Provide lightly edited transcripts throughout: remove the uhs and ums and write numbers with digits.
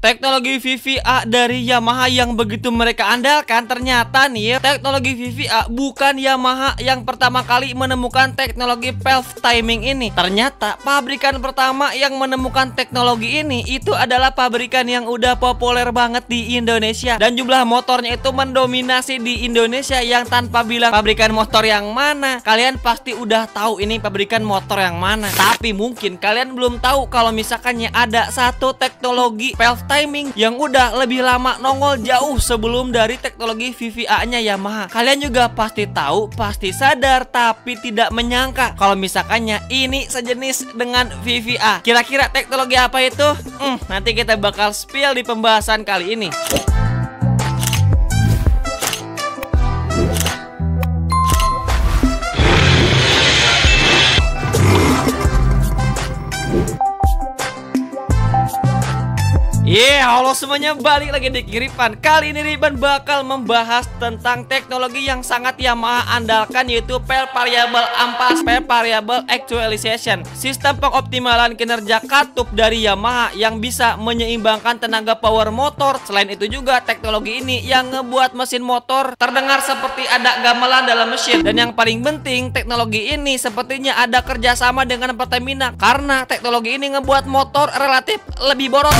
Teknologi VVA dari Yamaha yang begitu mereka andalkan, ternyata nih teknologi VVA bukan Yamaha yang pertama kali menemukan teknologi valve timing ini. Ternyata pabrikan pertama yang menemukan teknologi ini itu adalah pabrikan yang udah populer banget di Indonesia, dan jumlah motornya itu mendominasi di Indonesia. Yang tanpa bilang pabrikan motor yang mana, kalian pasti udah tahu ini pabrikan motor yang mana. Tapi mungkin kalian belum tahu kalau misalkannya ada satu teknologi valve timing yang udah lebih lama nongol jauh sebelum dari teknologi VVA-nya Yamaha. Kalian juga pasti tahu, pasti sadar, tapi tidak menyangka kalau misalkannya ini sejenis dengan VVA. Kira-kira teknologi apa itu? Nanti kita bakal spill di pembahasan kali ini. Halo semuanya, balik lagi di Ripan. Kali ini Ripan bakal membahas tentang teknologi yang sangat Yamaha andalkan, yaitu Valve Variable Ampas, Valve Variable Actualization, sistem pengoptimalan kinerja katup dari Yamaha yang bisa menyeimbangkan tenaga power motor. Selain itu juga teknologi ini yang ngebuat mesin motor terdengar seperti ada gamelan dalam mesin. Dan yang paling penting, teknologi ini sepertinya ada kerjasama dengan Pertamina, karena teknologi ini ngebuat motor relatif lebih boros.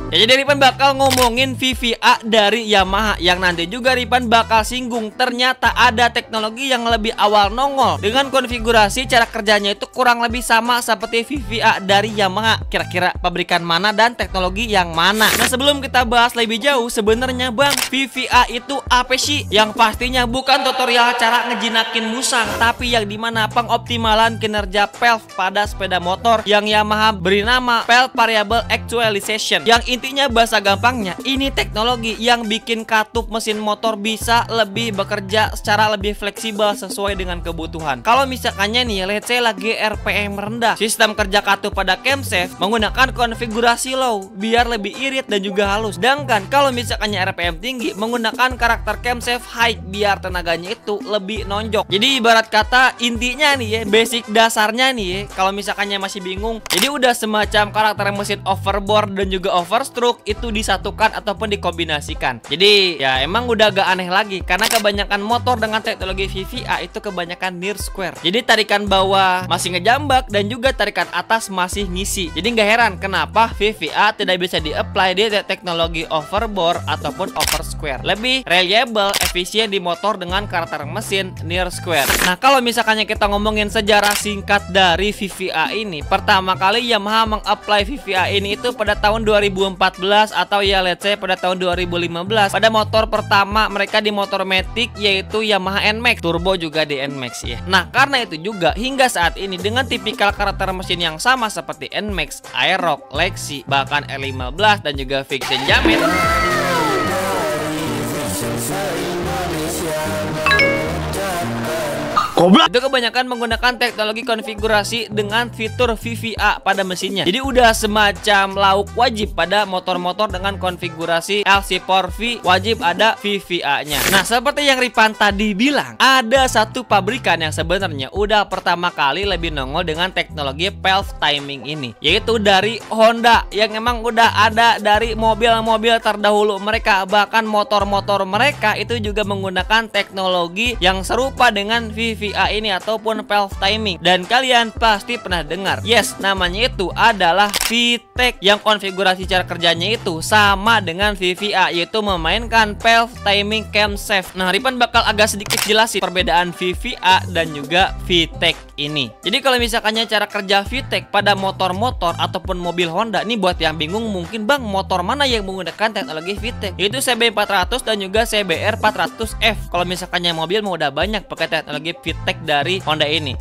Ya, jadi Ripan bakal ngomongin VVA dari Yamaha, yang nanti juga Ripan bakal singgung ternyata ada teknologi yang lebih awal nongol dengan konfigurasi cara kerjanya itu kurang lebih sama seperti VVA dari Yamaha. Kira-kira pabrikan mana dan teknologi yang mana? Nah, sebelum kita bahas lebih jauh, sebenarnya Bang, VVA itu apa sih? Yang pastinya bukan tutorial cara ngejinakin musang, tapi yang dimana pengoptimalan kinerja valve pada sepeda motor yang Yamaha beri nama Valve Variable Actualization. Yang intinya bahasa gampangnya, ini teknologi yang bikin katup mesin motor bisa lebih bekerja secara lebih fleksibel sesuai dengan kebutuhan. Kalau misalkannya nih, let's say lagi RPM rendah, sistem kerja katup pada camshaft menggunakan konfigurasi low biar lebih irit dan juga halus. Sedangkan kalau misalkannya RPM tinggi, menggunakan karakter camshaft high biar tenaganya itu lebih nonjok. Jadi ibarat kata intinya nih ya, basic dasarnya nih ya, kalau misalkannya masih bingung, jadi udah semacam karakter mesin overboard dan juga overstroke itu disatukan ataupun dikombinasikan. Jadi ya emang udah agak aneh lagi, karena kebanyakan motor dengan teknologi VVA itu kebanyakan near square. Jadi tarikan bawah masih ngejambak dan juga tarikan atas masih ngisi. Jadi nggak heran kenapa VVA tidak bisa di-apply di teknologi overbore ataupun over square. Lebih reliable, efisien di motor dengan karakter mesin near square. Nah, kalau misalkannya kita ngomongin sejarah singkat dari VVA ini, pertama kali Yamaha meng-apply VVA ini itu pada tahun 2014 atau ya let's say pada tahun 2015 pada motor pertama mereka di motor Matic, yaitu Yamaha NMAX, turbo juga di NMAX ya. Nah, karena itu juga hingga saat ini dengan tipikal karakter mesin yang sama seperti NMAX, Aerox, Lexi, bahkan R15 dan juga Vixen Jamet, itu kebanyakan menggunakan teknologi konfigurasi dengan fitur VVA pada mesinnya. Jadi udah semacam lauk wajib pada motor-motor dengan konfigurasi LC4V, wajib ada VVA-nya. Nah, seperti yang Ripan tadi bilang, ada satu pabrikan yang sebenarnya udah pertama kali lebih nongol dengan teknologi valve timing ini, yaitu dari Honda, yang emang udah ada dari mobil-mobil terdahulu mereka. Bahkan motor-motor mereka itu juga menggunakan teknologi yang serupa dengan VVA ini ataupun valve timing, dan kalian pasti pernah dengar. Yes, namanya itu adalah VTEC, yang konfigurasi cara kerjanya itu sama dengan VVA, yaitu memainkan valve timing camshaft. Nah, Ripan bakal agak sedikit jelasin perbedaan VVA dan juga VTEC ini. Jadi kalau misalkannya cara kerja VTEC pada motor-motor ataupun mobil Honda, ini buat yang bingung mungkin, Bang, motor mana yang menggunakan teknologi VTEC? Yaitu CB400 dan juga CBR400F. Kalau misalkannya mobil mau udah banyak pakai teknologi VTEC dari Honda ini.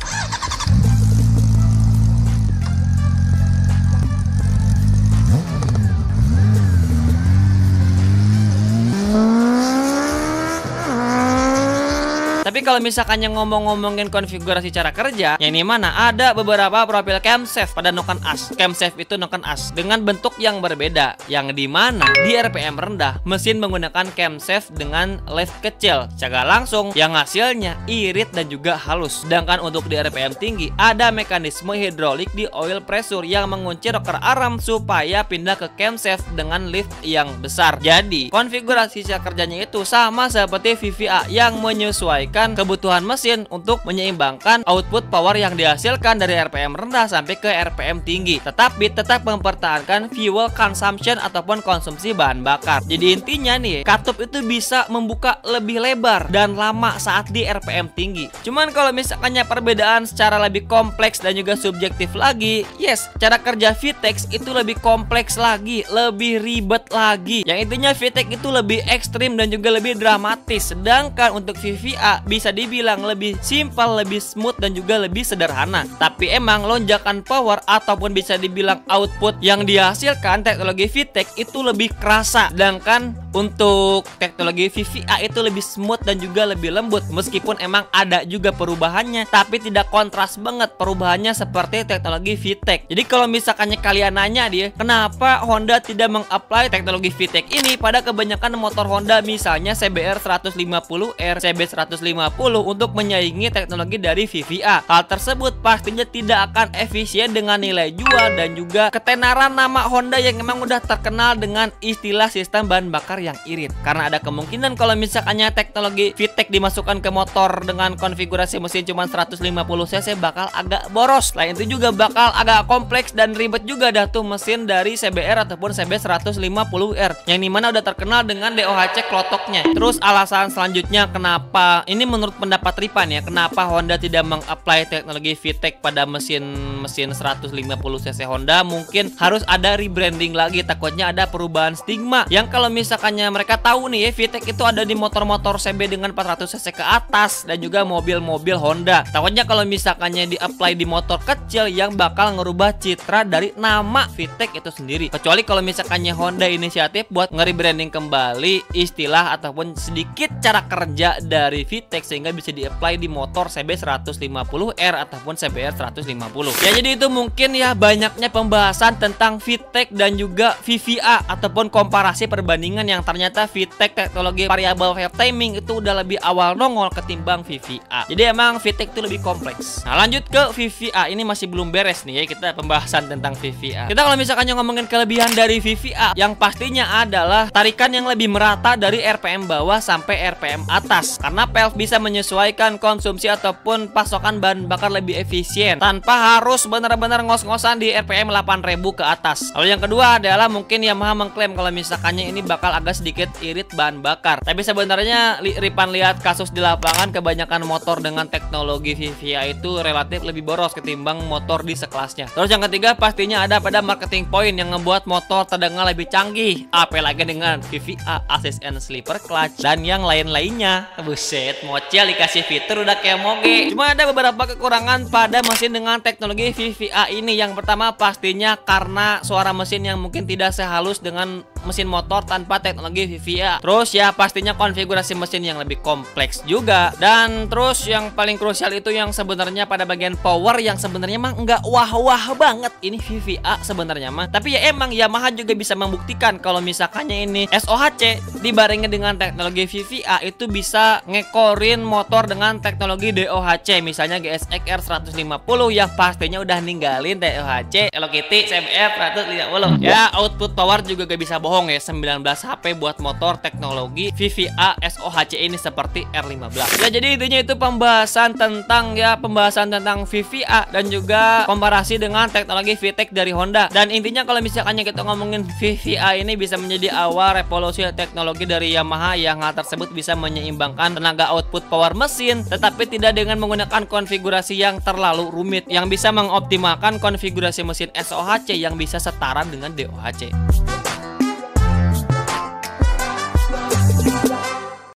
Tapi kalau misalkannya ngomongin konfigurasi cara kerja, yang ini mana ada beberapa profil camshaft pada Noken As. Camshaft itu Noken As dengan bentuk yang berbeda, yang dimana di RPM rendah mesin menggunakan camshaft dengan lathe kecil, secara langsung yang hasilnya irit dan juga halus. Sedangkan untuk di RPM tinggi ada mekanisme hidrolik di oil pressure yang mengunci rocker arm supaya pindah ke camshaft dengan lift yang besar. Jadi konfigurasi cara kerjanya itu sama seperti VVA yang menyesuaikan kebutuhan mesin untuk menyeimbangkan output power yang dihasilkan dari RPM rendah sampai ke RPM tinggi, tetapi tetap mempertahankan fuel consumption ataupun konsumsi bahan bakar. Jadi intinya nih, katup itu bisa membuka lebih lebar dan lama saat di RPM tinggi. Cuman kalau misalkannya perbedaan secara lebih kompleks dan juga subjektif lagi, yes, cara kerja VTEC itu lebih kompleks lagi, lebih ribet lagi. Yang intinya VTEC itu lebih ekstrim dan juga lebih dramatis. Sedangkan untuk VVA bisa dibilang lebih simpel, lebih smooth dan juga lebih sederhana. Tapi emang lonjakan power ataupun bisa dibilang output yang dihasilkan teknologi VTEC itu lebih kerasa. Sedangkan untuk teknologi VVA itu lebih smooth dan juga lebih lembut. Meskipun emang ada juga perubahannya, tapi tidak kontras banget perubahannya seperti teknologi VTEC. Jadi kalau misalkannya kalian nanya dia, kenapa Honda tidak mengapply teknologi VTEC ini pada kebanyakan motor Honda, misalnya CBR 150R, CB 150 untuk menyaingi teknologi dari VVA. Hal tersebut pastinya tidak akan efisien dengan nilai jual dan juga ketenaran nama Honda yang memang udah terkenal dengan istilah sistem bahan bakar yang irit. Karena ada kemungkinan kalau misalkannya teknologi VTEC dimasukkan ke motor dengan konfigurasi mesin cuma 150 cc bakal agak boros. Selain itu juga bakal agak kompleks dan ribet juga dah tuh mesin dari CBR ataupun CB 150R yang dimana udah terkenal dengan DOHC klotoknya. Terus alasan selanjutnya kenapa, ini menurut pendapat Ripan ya, kenapa Honda tidak mengapply teknologi VTEC pada mesin 150 cc Honda, mungkin harus ada rebranding lagi, takutnya ada perubahan stigma yang kalau misalkannya mereka tahu nih ya, VTEC itu ada di motor-motor CB dengan 400 cc ke atas dan juga mobil-mobil Honda. Takutnya kalau misalkannya di-apply di motor kecil yang bakal ngerubah citra dari nama VTEC itu sendiri. Kecuali kalau misalkannya Honda inisiatif buat nge-rebranding kembali istilah ataupun sedikit cara kerja dari VTEC sehingga bisa di-apply di motor CB 150R ataupun CBR 150. Ya jadi itu mungkin ya banyaknya pembahasan tentang VTEC dan juga VVA ataupun komparasi perbandingan yang ternyata VTEC teknologi variable wave timing itu udah lebih awal nongol ketimbang VVA. Jadi emang VTEC itu lebih kompleks. Nah lanjut ke VVA, ini masih belum beres nih ya kita pembahasan tentang VVA. Kita kalau misalkan ngomongin kelebihan dari VVA, yang pastinya adalah tarikan yang lebih merata dari RPM bawah sampai RPM atas, karena valve bisa menyesuaikan konsumsi ataupun pasokan bahan bakar lebih efisien tanpa harus benar-benar ngos-ngosan di RPM 8000 ke atas. Lalu yang kedua adalah mungkin Yamaha mengklaim kalau misalkannya ini bakal agak sedikit irit bahan bakar, tapi sebenarnya Ripan lihat kasus di lapangan kebanyakan motor dengan teknologi VVA itu relatif lebih boros ketimbang motor di sekelasnya. Terus yang ketiga pastinya ada pada marketing point yang ngebuat motor terdengar lebih canggih, apalagi dengan VVA assist and sleeper clutch dan yang lain-lainnya. Buset, mocel dikasih fitur udah kayak moge. Cuma ada beberapa kekurangan pada mesin dengan teknologi VVA ini. Yang pertama pastinya karena suara mesin yang mungkin tidak sehalus dengan mesin motor tanpa teknologi VVA. Terus ya pastinya konfigurasi mesin yang lebih kompleks juga. Dan terus yang paling krusial itu yang sebenarnya pada bagian power yang sebenarnya mah nggak wah-wah banget ini VVA sebenarnya mah. Tapi ya emang Yamaha juga bisa membuktikan kalau misalkannya ini SOHC dibarengin dengan teknologi VVA itu bisa ngekorin motor dengan teknologi DOHC. Misalnya GSX-R 150 yang pastinya udah ninggalin DOHC Hello Kitty CBR 150. Ya output power juga gak bisa bohong ya, 19 HP buat motor teknologi VVA SOHC ini seperti R15. Ya jadi intinya itu pembahasan tentang VVA dan juga komparasi dengan teknologi VTEC dari Honda. Dan intinya kalau misalkannya kita ngomongin VVA ini bisa menjadi awal revolusi teknologi dari Yamaha yang hal tersebut bisa menyeimbangkan tenaga output power mesin tetapi tidak dengan menggunakan konfigurasi yang terlalu rumit, yang bisa mengoptimalkan konfigurasi mesin SOHC yang bisa setara dengan DOHC.